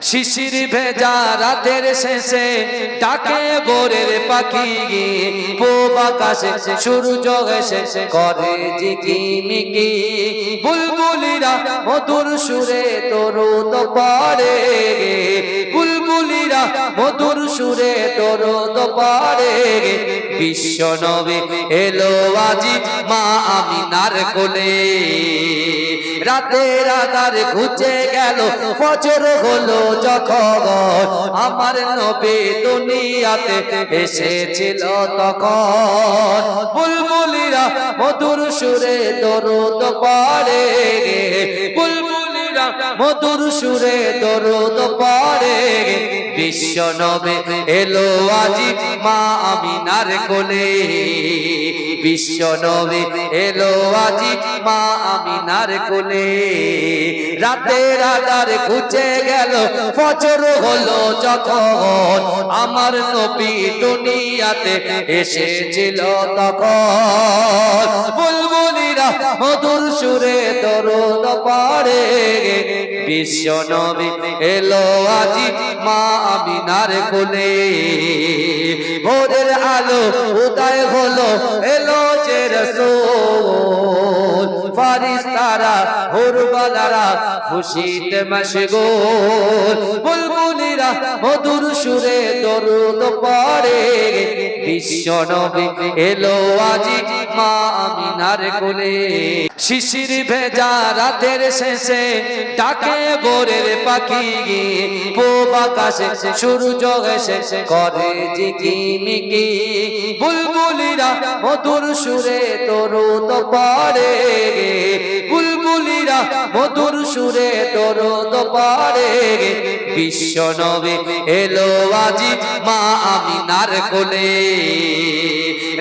শিশির ভেজা রাতের শেষে ডাকে ভোরের পাখি, পূব আকাশে সূর্য এসে করে ঝিকিমিকি। বুলবুলিরা মধুর সুরে দরুদ পড়ে, বুলবুলিরা মধুর সুরে দরুদ পড়ে। বিশ্ব নবী এলো আজি মা আমিনার কোলে, রাতের আধার ঘুচে গেল ফজর হলো যখন, আমার নবী দুনিয়াতে এসেছিল তখন। বুলবুলিরা মধুর সুরে দরুদ পড়ে, বুলবুলিরা মধুর সুরে দরুদ পড়ে। বিশ্ব নবী এলো আজি মা আমিনার কোলে, বিশ্ব নবী এলো আজি মা আমিনার কোলে। রাতের আধার ঘুচে গেল ফজর হলো যখন, আমার নবী দুনিয়াতে এসেছিল তখন। বুলবুলিরা মধুর সুরে দরুদ পড়ে, বিশ্ব নবী এলো আজি মা আমিনার কোলে। ভোরের আলো উদয় হলো এলো যে রাসূল, ফারিস্তারা হুরবালারা খুশিতে মশগুল। বুলবুলিরা মধুর সুরে দরুদ পড়ে, বিশ্ব নবী এলো আজি মা আমিনার কোলে। শিশির ভেজা রাতের শেষে ডাকে ভোরের পাখি, পূব আকাশে সূর্য এসে করে ঝিকিমিকি। বুলবুলিরা মধুর সুরে দরুদ পড়ে, বুলবুলিরা মধুর সুরে দরুদ পড়ে। বিশ্ব নবী এলো আজি মা আমিনার কোলে,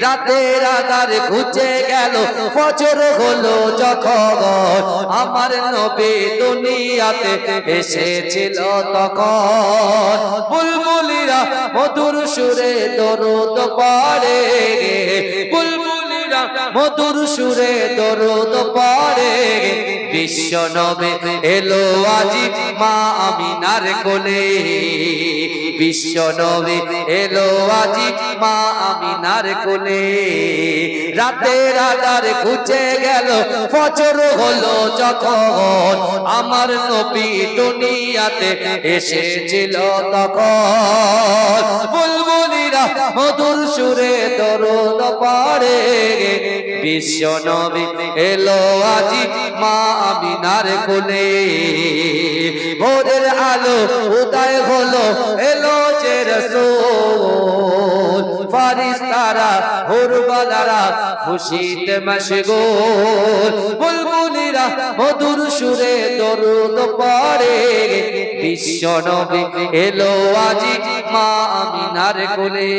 রাতের আধার ঘুচে গেল ফজর হলো যখন, আমার নবী দুনিয়াতে এসেছিল তখন। বুলবুলিরা মধুর সুরে দরুদ পড়ে, বুলবুলিরা মধুর সুরে দরুদ পড়ে। বিশ্ব নবী এলো আজি মা আমিনার কোলে, বিশ্ব নবী এলো আজি মা আমিনার কোলে। রাতের আধার ঘুচে গেল ফজর হলো যখন, আমার নবী দুনিয়াতে এসেছিল তখন। বুলবুলিরা মধুর সুরে দরুদ পড়ে, বিশ্ব নবী এলো আজি মা আমিনার কোলে। ভোরের আলো উদয় হলো এলো যে রাসূল, ফারিস্তারা হুরবালারা খুশিতে মশগুল। বুলবুলিরা মধুর সুরে দরুদ পড়ে, বিশ্ব নবী এলো আজি মা আমিনার কোলে।